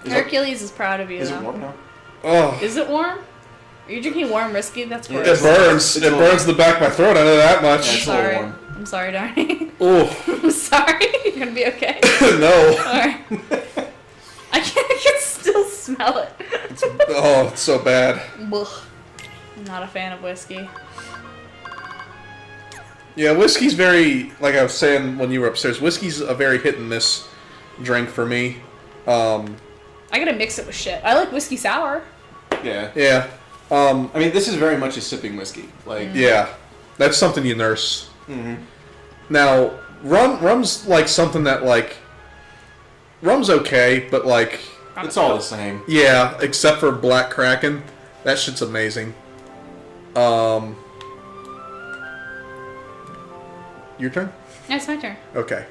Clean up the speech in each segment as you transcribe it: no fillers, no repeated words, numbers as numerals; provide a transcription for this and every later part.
Hercules is proud of you, Is though. it warm now? Oh, Is it warm? Are you drinking warm whiskey? That's it gross. burns. It burns the back of my throat. I know that I'm much. it's a little sorry. warm. I'm sorry, darling. Oh I'm sorry. You're gonna be okay. no. Alright. I can still smell it. Oh, it's so bad. Ugh. I'm not a fan of whiskey. Yeah, whiskey's very, like I was saying when you were upstairs, whiskey's a very hit and miss drink for me. I gotta mix it with shit. I like whiskey sour. Yeah. Yeah. I mean, this is very much a sipping whiskey. Like, Yeah. That's something you nurse. Mhm. Now, rum's like something that, like, rum's okay, but, like, it's all the same. yeah, except for Black Kraken. That shit's amazing. Your turn? Yeah, it's my turn. Okay.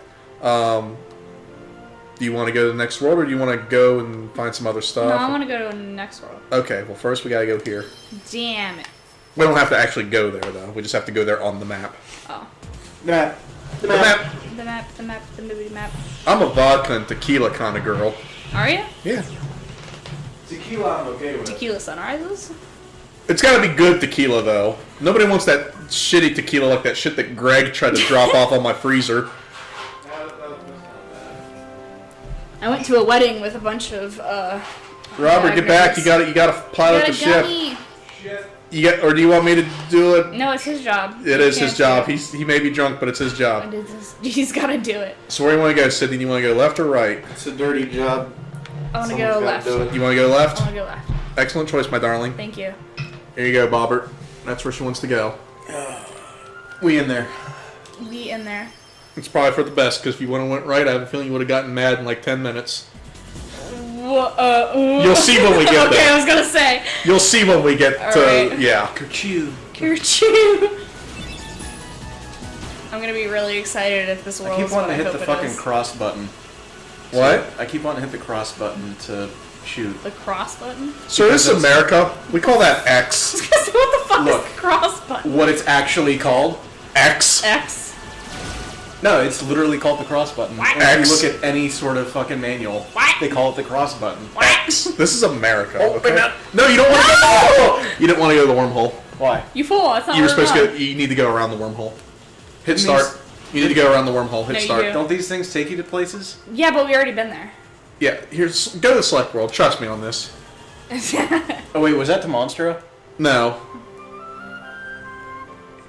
Do you want to go to the next world, or do you want to go and find some other stuff? No, I want to go to the next world. Okay, well, first we gotta go here. Damn it. We don't have to actually go there, though. We just have to go there on the map. Oh. The map. The map. The movie map. I'm a vodka and tequila kind of girl. Are you? Yeah. Tequila, I'm okay with. Tequila sunrises? It's gotta be good tequila, though. Nobody wants that shitty tequila like that shit that Greg tried to drop off on my freezer. I went to a wedding with a bunch of, Robert, get back. You gotta pilot the ship. gummy. Or do you want me to do it? No, it's his job. It is his job. He may be drunk, but it's his job. He's gotta do it. So where do you want to go, Sydney? You want to go left or right? It's a dirty job. I want to Someone's go gotta left. do it. You want to go I left? want to go left. Excellent choice, my darling. Thank you. Here you go, Bobbert. That's where she wants to go. We in there. Be in there. It's probably for the best, because if you would have went right, I have a feeling you would have gotten mad in like 10 minutes. You'll see when we get okay, there. I was gonna say. You'll see when we get to... Alright. Yeah. Kerchew. Kerchew. I'm gonna be really excited if this world I keep is what wanting I to hit hope the it fucking is. cross button. What? I keep wanting to hit the cross button to shoot. The cross button? So this is America. We call that X. what the fuck Look. is the cross button? What it's actually called? X. X. No, it's literally called the cross button. What? And if X. you look at any sort of fucking manual, What? they call it the cross button. X. This is America. Open okay? up. No, you don't want to go. You didn't want to go to the wormhole. Why? You fool, it's not You were where supposed to I'm go. You need to go around the wormhole. Hit It start. means- You need to go around the wormhole. Hit No, you start. do. Don't these things take you to places? Yeah, but we already been there. Yeah. Here's go to the select world. Trust me on this. Oh wait, was that to Monstera? No.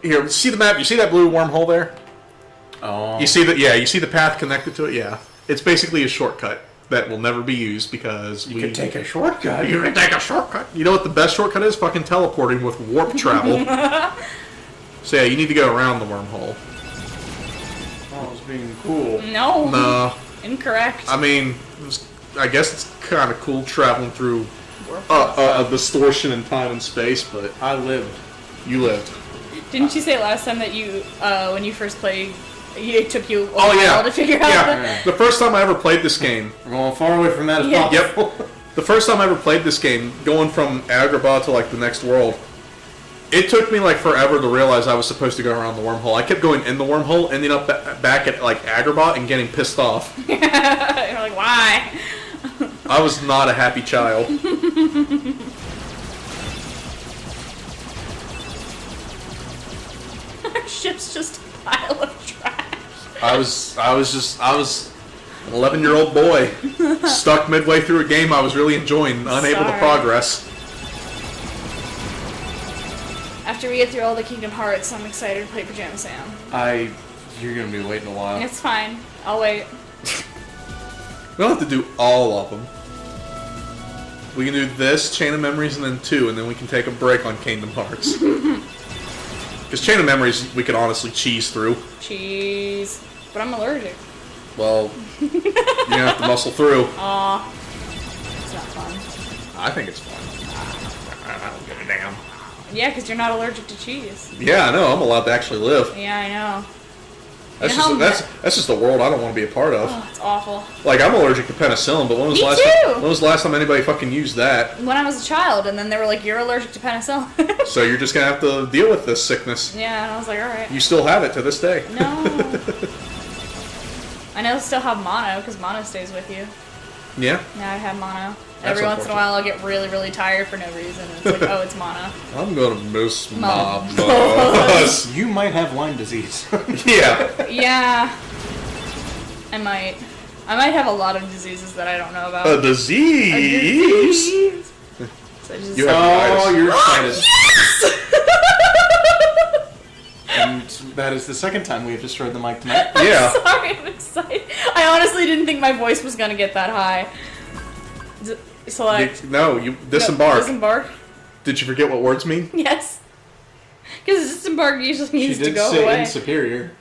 Here, see the map? You see that blue wormhole there? Oh. You see that? Yeah, you see the path connected to it? Yeah. It's basically a shortcut that will never be used because You could take a shortcut. You can take a shortcut. You know what the best shortcut is? Fucking teleporting with warp travel. So yeah, you need to go around the wormhole. Oh, I was being cool. No. No. Incorrect. I mean, I guess it's kind of cool traveling through Warp. a distortion in time and space, but I lived. you lived. Didn't you say last time that you, when you first played, it took you a Oh while yeah. to figure out Yeah. The first time I ever played this game. We're going far away from that as Yeah. possible. Yep. The first time I ever played this game, going from Agrabah to like the next world, it took me like forever to realize I was supposed to go around the wormhole. I kept going in the wormhole, ending up back at like Agrabah and getting pissed off. You're like, why? I was not a happy child. Our ship's just a pile of trash. I was an 11-year-old boy stuck midway through a game I was really enjoying, unable to Sorry. progress. After we get through all the Kingdom Hearts, I'm excited to play Pajama Sam. You're gonna be waiting a while. It's fine. I'll wait. We don't have to do all of them. We can do this, Chain of Memories, and then 2, and then we can take a break on Kingdom Hearts. Because Chain of Memories, we could honestly cheese through. Cheese. But I'm allergic. Well, you're going to have to muscle through. Aw. It's not fun. I think it's fun. I don't give a damn. Yeah, because you're not allergic to cheese. Yeah, I know. I'm allowed to actually live. Yeah, I know. That's You know just that's just a world I don't want to be a part of. Oh, it's awful. Like, I'm allergic to penicillin, but when was Me the last too! when was the last time anybody fucking used that? When I was a child, and then they were like, you're allergic to penicillin. So you're just gonna have to deal with this sickness. Yeah, and I was like, alright. You still have it to this day. No. I know I still have mono, because mono stays with you. Yeah. Now I have mono. That's Every once in a unfortunate. while I'll get really, really tired for no reason. And it's like, oh, it's mono. I'm gonna miss my Mom. bus. You might have Lyme disease. Yeah. Yeah. I might. I might have a lot of diseases that I don't know about. A disease. So I just, You have- Oh, you're excited. yes! And that is the second time we have destroyed the mic tonight. Yeah. Sorry, I'm excited. I honestly didn't think my voice was gonna get that high. So like, No, you disembark. Disembark. Did you forget what words mean? Yes. Because disembark usually She means to did go say away. in superior.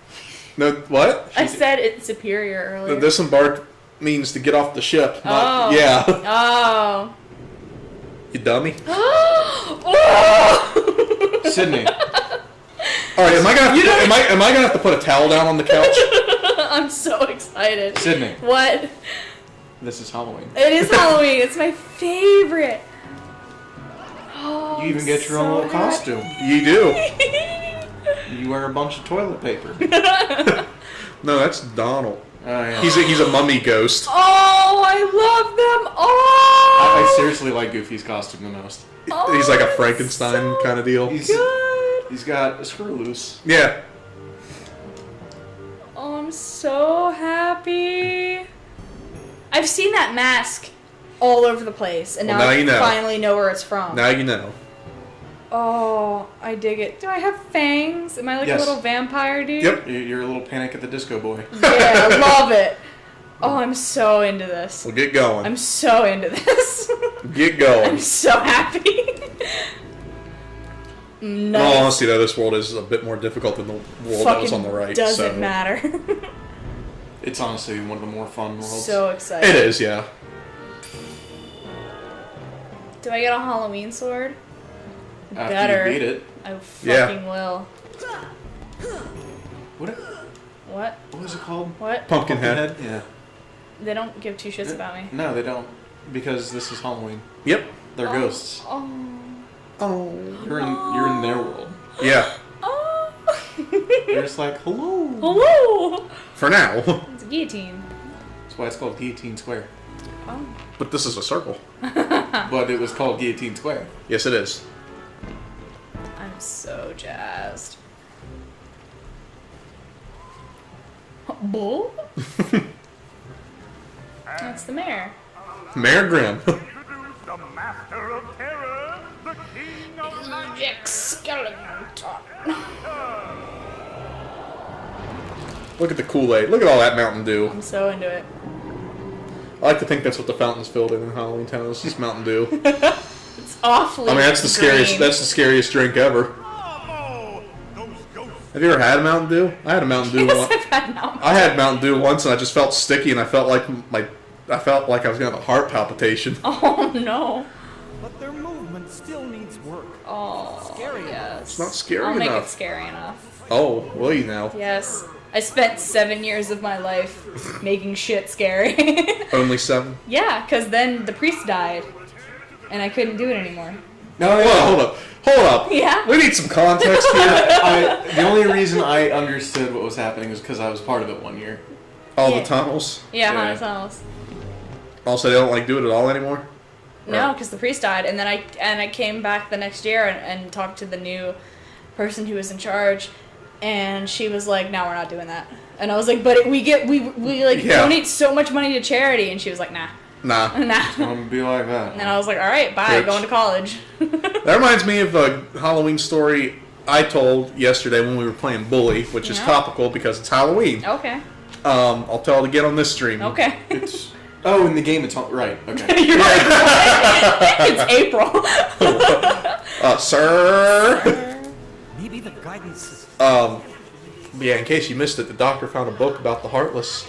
No, what? I said it's superior The earlier. disembark means to get off the ship. Oh. Yeah. Oh. You dummy. Oh! Sydney. All right, am I gonna have to put a towel down on the couch? I'm so excited. Sydney. What? This is Halloween. It is Halloween. It's my favorite. Oh, You even get your own little costume. You do. You wear a bunch of toilet paper. No, that's Donald. Oh, yeah. He's a mummy ghost. Oh, I love them all. I seriously like Goofy's costume the most. Oh, He's like a it's Frankenstein so kind of deal. He's good. he's got a screw loose. Yeah. Oh, I'm so happy. I've seen that mask all over the place, and Well, now now I you know. finally know where it's from. Now you know. Oh, I dig it. Do I have fangs? Am I like Yes. a little vampire dude? Yep. You're a little Panic at the Disco boy. Yeah, I love it. Oh, I'm so into this. Well, get going. I'm so into this. Get going. I'm so happy. In all Nice. honesty, though, this world is a bit more difficult than the world that was on the right. doesn't so. matter. It's honestly one of the more fun worlds. So excited. It is, yeah. Do I get a Halloween sword? After Better. you beat it. I Yeah. fucking will. What What? was it called? What? Pumpkinhead. Yeah. They don't give two shits about me. No, they don't. Because this is Halloween. Yep. They're ghosts. Oh. Oh. You're in their world. Yeah. Oh. They're just like, hello. Hello. For now. It's a guillotine. That's why it's called Guillotine Square. Oh. But this is a circle. But it was called Guillotine Square. Yes, it is. I'm so jazzed. Bull? That's the mayor. Mayor Grimm. Introduce the master of terror, the king of night. Jack Skellington. Look at the Kool-Aid. Look at all that Mountain Dew. I'm so into it. I like to think that's what the fountain's filled in Halloween Town. It's just Mountain Dew. It's awfully I mean, that's the scariest. green. That's the scariest drink ever. Oh, those ghosts. Have you ever had a Mountain Dew? I had a Mountain Dew. Yes, I've had Mountain I had Mountain Dew once, and I just felt sticky, and I felt like I was gonna have a heart palpitation. Oh no. But their movement still needs work. Oh, Scary. yes. It's not scary I'll make it enough. scary enough. Oh, will you now? Yes. I spent 7 years of my life making shit scary. Only 7. Yeah, because then the priest died. And I couldn't do it anymore. No, Whoa, hold up. Yeah. We need some context here. The only reason I understood what was happening is because I was part of it one year. All Yeah. the tunnels. Yeah, Yeah. Haunted Tunnels. Also, they don't like do it at all anymore. No, because the priest died, and then I came back the next year and talked to the new person who was in charge, and she was like, "No, we're not doing that." And I was like, "But we like Yeah. donate so much money to charity," and she was like, "Nah, Nah. nah." I'm gonna be like that. And I was like, "All right, bye, Bitch. going to college." That reminds me of a Halloween story I told yesterday when we were playing Bully, which is Yeah. topical because it's Halloween. Okay. I'll tell it again on this stream. Okay. It's in the game it's right. Okay. You're like, what? It's April. Sir. Maybe the guidance is Yeah, in case you missed it, the doctor found a book about the Heartless.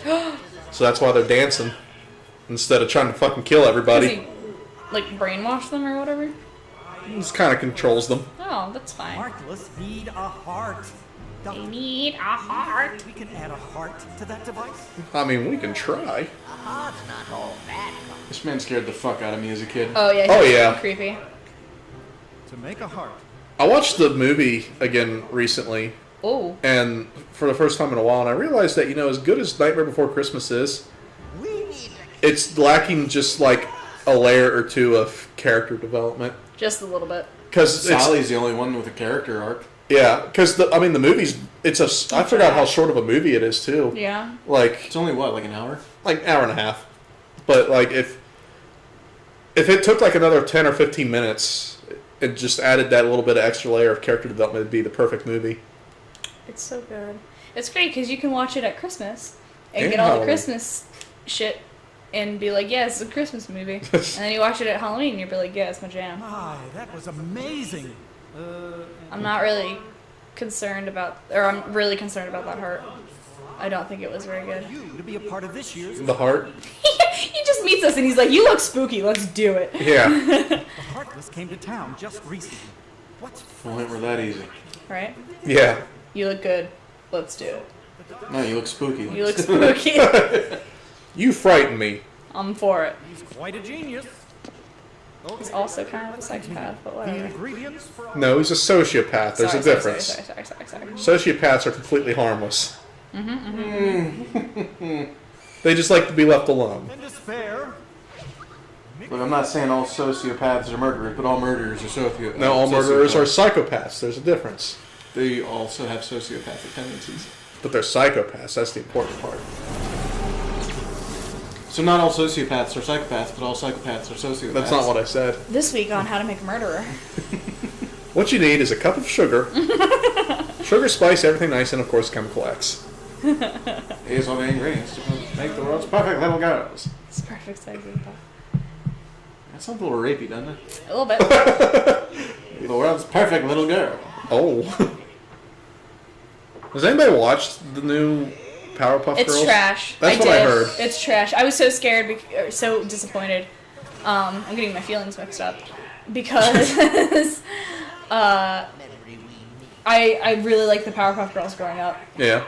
So that's why they're dancing instead of trying to fucking kill Does everybody. he, like, brainwash them or whatever? He just kind of controls them. Oh, that's fine. heartless need a heart. They need a heart. We can add a heart to that device. I mean, we can try. This man scared the fuck out of me as a kid. Oh yeah. Oh, he's yeah. Creepy. To make a heart. I watched the movie again recently, Oh. and for the first time in a while, and I realized that, as good as Nightmare Before Christmas is, We need to it's lacking just like a layer or two of character development. Just a little bit. Because Sally's the only one with a character arc. yeah, because the movie's I forgot how short of a movie it is too. Yeah. Like It's only what, like an hour? like hour and a half, but like if it took like another 10 or 15 minutes, it just added that little bit of extra layer of character development, it'd be the perfect movie. It's so good. It's great because you can watch it at Christmas and And get all Halloween. the Christmas shit and be like, yeah, it's a Christmas movie. And then you watch it at Halloween and you'll be like, yeah, it's my jam. My, that was amazing. I'm not really concerned about, or I'm really concerned about that heart. I don't think it was very good. You to be a part of this year's. The Heart. He just meets us and he's like, you look spooky, let's do it. Yeah. The Heartless came to town just recently. What's Well, it were that easy. Right? Yeah. You look good, let's do it. No, you look spooky. You look spooky. You frighten me. I'm for it. He's quite a genius. He's also kind of a psychopath, but The whatever. ingredients for No, he's a sociopath. There's a difference. Sorry. Sociopaths are completely harmless. They just like to be left alone. and despair. Look, I'm not saying all sociopaths are murderers, but all murderers are sociopaths. No, all murderers are psychopaths. There's a difference. They also have sociopathic tendencies. But they're psychopaths. That's the important part. So not all sociopaths are psychopaths, but all psychopaths are sociopaths. That's not what I said. This week on How to Make a Murderer. What you need is a cup of sugar, sugar, spice, everything nice, and of course Chemical X. Here's all the ingredients to make the world's perfect little girls. It's perfect sizing. That sounds a little rapey, doesn't it? A little bit. The world's perfect little girl. Oh. Has anybody watched the new Powerpuff It's Girls? trash. That's I what I did. heard. It's trash. I was so scared, or so disappointed. I'm getting my feelings mixed up because I really liked the Powerpuff Girls growing up, Yeah.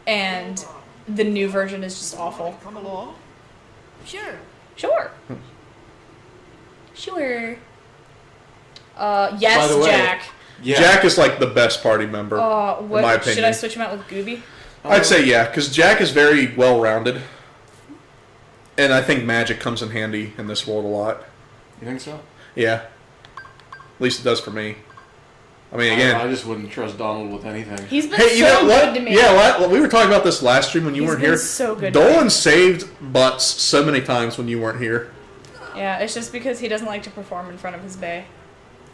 and the new version is just awful. Come along. Sure. Hmm. Sure. Yes, By the way, Jack. Yeah. Jack is like the best party member, What in my should opinion. I switch him out with Gooby? I'd say yeah, because Jack is very well-rounded. And I think magic comes in handy in this world a lot. You think so? Yeah. At least it does for me. I mean, again... I just wouldn't trust Donald with anything. He's been Hey, you so know what? good to me. Yeah, we were talking about this last stream when you He's weren't been here. so good to me. Dolan saved butts so many times when you weren't here. Yeah, it's just because he doesn't like to perform in front of his bae.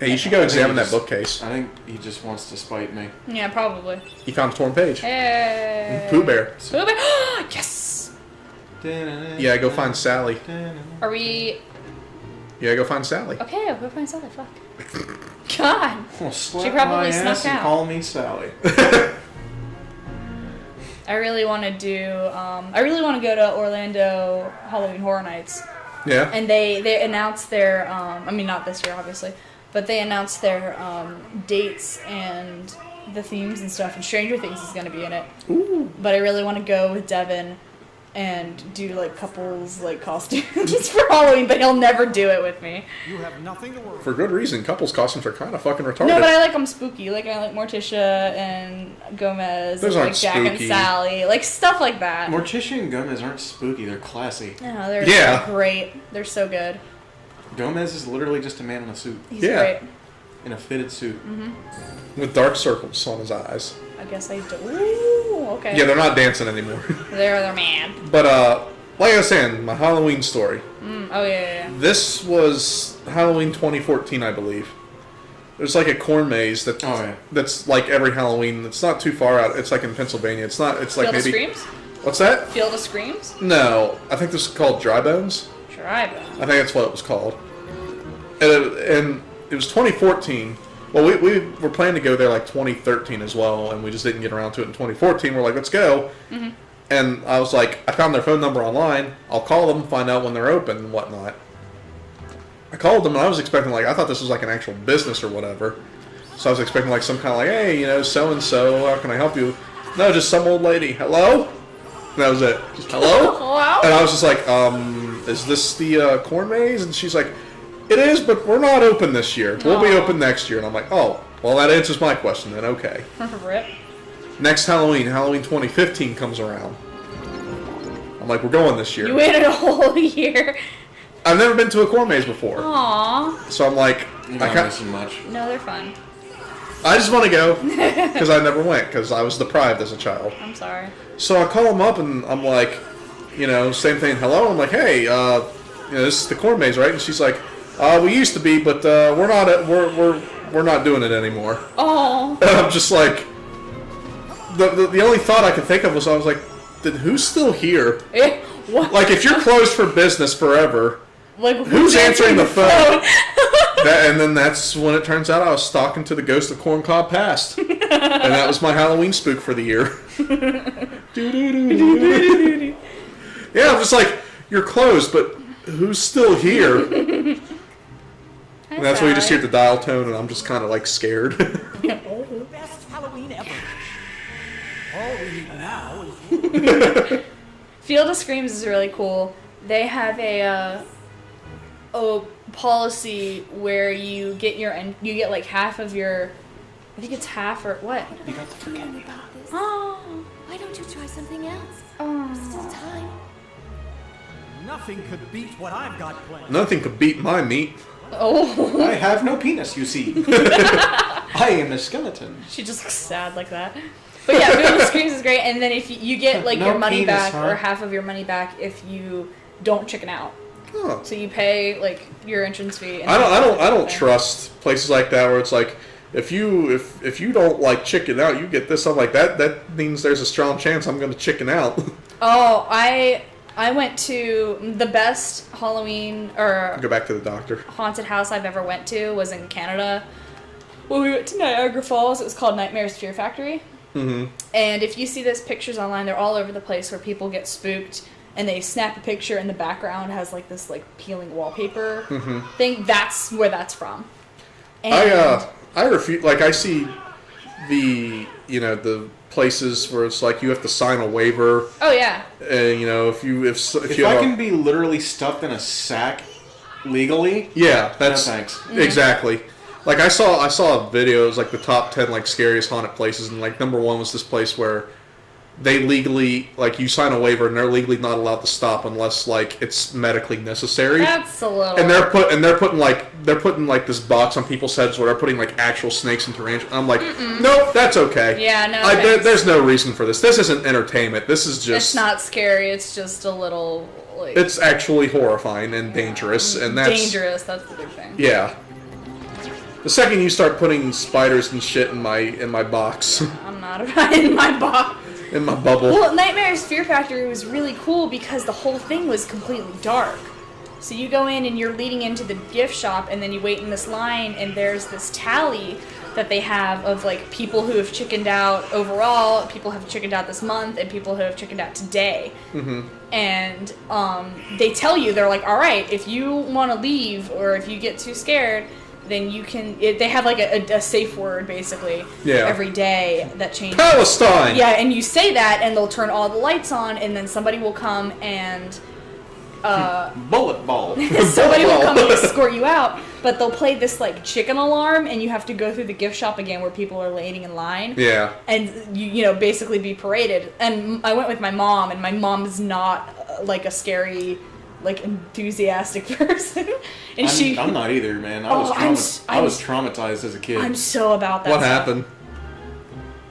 Hey, you should go examine that just- bookcase. I think he just wants to spite me. Yeah, probably. You found a torn page. Hey. Pooh Bear. Pooh Bear. Yes. Yeah, go find Sally. Are we? Yeah, go find Sally. Okay, I'll go find Sally. Fuck. God. Well, slap She probably my snuck ass and out. call me Sally. I really want to do. I really want to go to Orlando Halloween Horror Nights, Yeah. and they announced their. I mean, not this year, obviously, but they announced their dates and the themes and stuff. And Stranger Things is going to be in it. Ooh. But I really want to go with Devin and do like couples like costumes for Halloween, but he'll never do it with me. You have nothing to worry. For good reason. Couples costumes are kind of fucking retarded. No, but I like them spooky. Like I like Morticia and Gomez, Those and aren't like Jack and spooky. Sally, like stuff like that. Morticia and Gomez aren't spooky, they're classy. No, they're Yeah. great. They're so good. Gomez is literally just a man in a suit. He's Yeah. great. In a fitted suit. With dark circles on his eyes. I guess I do. Ooh, okay. Yeah, they're not dancing anymore. They're man. But, like I was saying, my Halloween story. Oh yeah. This was Halloween 2014, I believe. There's like a corn maze that Oh, yeah. that's like every Halloween. It's not too far out. It's like in Pennsylvania. It's not. It's like Field of maybe. Screams. What's that? Field of Screams. No, I think this is called Dry Bones. Try them. I think that's what it was called. And it was 2014. Well, we were planning to go there like 2013 as well, and we just didn't get around to it in 2014. We're like, let's go. Mm-hmm. And I was like, I found their phone number online. I'll call them, find out when they're open and whatnot. I called them, and I was expecting, like, I thought this was like an actual business or whatever. So I was expecting like some kind of like, hey, you know, so-and-so, how can I help you? No, just some old lady. Hello? And that was it. Just, hello? Hello? And I was just like, is this the corn maze? And she's like, it is, but we're not open this year. We'll be Aw. open next year. And I'm like, oh, well, that answers my question then. Okay. Rip. Next Halloween, Halloween 2015 comes around. I'm like, we're going this year. You waited a whole year. I've never been to a corn maze before. Aww. So I'm like, You're not missing much. No, they're fun. I just want to go because I never went because I was deprived as a child. I'm sorry. So I call them up and I'm like, same thing. Hello. I'm like, hey, this is the corn maze, right? And she's like, we used to be, but we're not. We're not doing it anymore. Oh. And I'm just like, the only thought I could think of was I was like, then who's still here? What? Like, if you're closed for business forever, Like, who's answering the phone? And then that's when it turns out I was stalking to the ghost of Corncob Past. And that was my Halloween spook for the year. Yeah, I'm just like, you're closed, but who's still here? And that's where you just hear the dial tone, and I'm just kind of like scared. Best Halloween ever. All we need now is... Field of Screams is really cool. They have a policy where you get like half of your, I think it's half or what? You got to forget me. Oh. Why don't you try something else? Oh. Still time. Nothing could beat what I've got planned. Nothing could beat my meat. Oh. I have no penis, you see. I am a skeleton. She just looks sad like that. But yeah, Field of Screams is great, and then if you get like No your money penis, back huh? or half of your money back if you don't chicken out. Huh. So you pay like your entrance fee. And I don't trust places like that where it's like, if you don't like chicken out, you get this. I'm like, that means there's a strong chance I'm going to chicken out. Oh, I went to the best Halloween or Go back to the doctor. haunted house I've ever went to was in Canada. Well, we went to Niagara Falls. It was called Nightmares Fear Factory. Mm-hmm. And if you see those pictures online, they're all over the place where people get spooked and they snap a picture and the background has like this like peeling wallpaper thing. That's where that's from. And I refuse. Like, I see the places where it's like you have to sign a waiver, oh yeah. and if you If have I a- can be literally stuffed in a sack legally, yeah, that's no thanks. exactly. Like, I saw a video. It was like the top 10 like scariest haunted places, and like number 1 was this place where they legally, like, you sign a waiver and they're legally not allowed to stop unless like it's medically necessary. That's a little. And they're putting like this box on people's heads where they're putting like actual snakes and tarantulas. I'm like, nope, that's okay. Yeah, no, thanks. There's no reason for this. This isn't entertainment. This is just. It's not scary. It's just a little like. It's actually horrifying and dangerous, and that's dangerous. That's the big thing. Yeah. The second you start putting spiders and shit in my box, I'm not in my box. in my bubble. Well, Nightmares Fear Factory was really cool because the whole thing was completely dark. So you go in and you're leading into the gift shop, and then you wait in this line, and there's this tally that they have of like people who have chickened out overall, people have chickened out this month, and people who have chickened out today. Mm-hmm. And they tell you, they're like, all right, if you want to leave or if you get too scared, then you can. They have like a safe word basically every day that changes. Palestine. Yeah, and you say that, and they'll turn all the lights on, and then somebody will come and Bullet ball. somebody will come and escort you out. But they'll play this like chicken alarm, and you have to go through the gift shop again where people are waiting in line. Yeah. And you basically be paraded. And I went with my mom, and my mom is not like a scary, like enthusiastic person. And I'm not either, man. I was traumatized as a kid. I'm so about that. What stuff.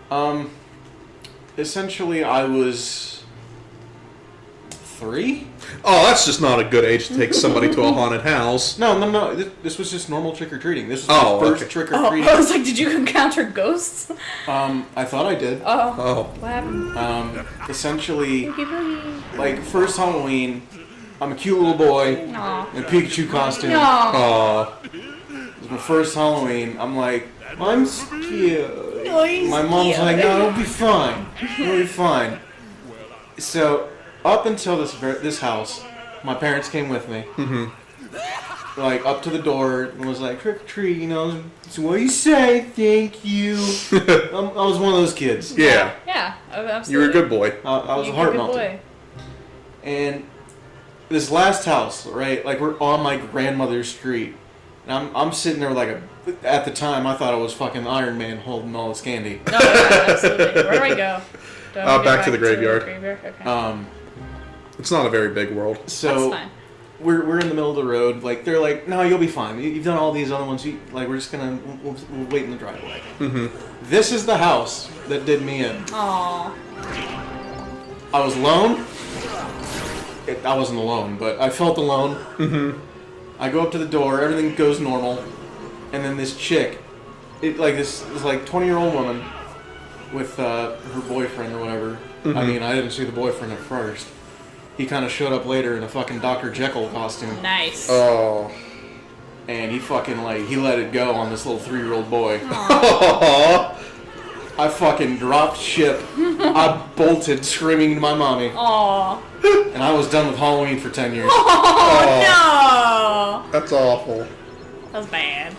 happened? Essentially, I was 3. Oh, that's just not a good age to take somebody to a haunted house. No. This was just normal trick or treating. This was Oh, my first okay. trick or Oh, treating. I was like, did you encounter ghosts? I thought I did. Oh. What happened? Essentially, Boogie boogie. like first Halloween, I'm a cute little boy Aw. in a Pikachu costume. Aw. Oh. It was my first Halloween. I'm like, I'm scared. Oh, he's My mom's scared. like, no, it'll be fine. It'll be fine. So, up until this house, my parents came with me. Mm-hmm. Like, up to the door and was like, trick or treat, it's what you say, thank you. I was one of those kids. Yeah. Yeah, absolutely. You were a good boy. I was You're a heart good melter. boy. And this last house, right? Like, we're on my grandmother's street. And I'm sitting there like at the time, I thought I was fucking Iron Man holding all this candy. No, yeah, absolutely. Where do I go? Do I go Back to the graveyard. Okay. It's not a very big world. So That's fine. we're in the middle of the road. Like they're like, no, you'll be fine. You've done all these other ones. Like we're just gonna we'll wait in the driveway. Mm-hmm. This is the house that did me in. Aw. I was alone. I wasn't alone, but I felt alone. Mm-hmm. I go up to the door. Everything goes normal, and then this chick, this 20-year-old woman with her boyfriend or whatever. Mm-hmm. I mean, I didn't see the boyfriend at first. He kind of showed up later in a fucking Dr. Jekyll costume. Nice. Oh. And he fucking, he let it go on this little 3-year-old boy. Aww. I fucking dropped ship. I bolted screaming to my mommy. Aw. And I was done with Halloween for 10 years. Oh, no. That's awful. That was bad.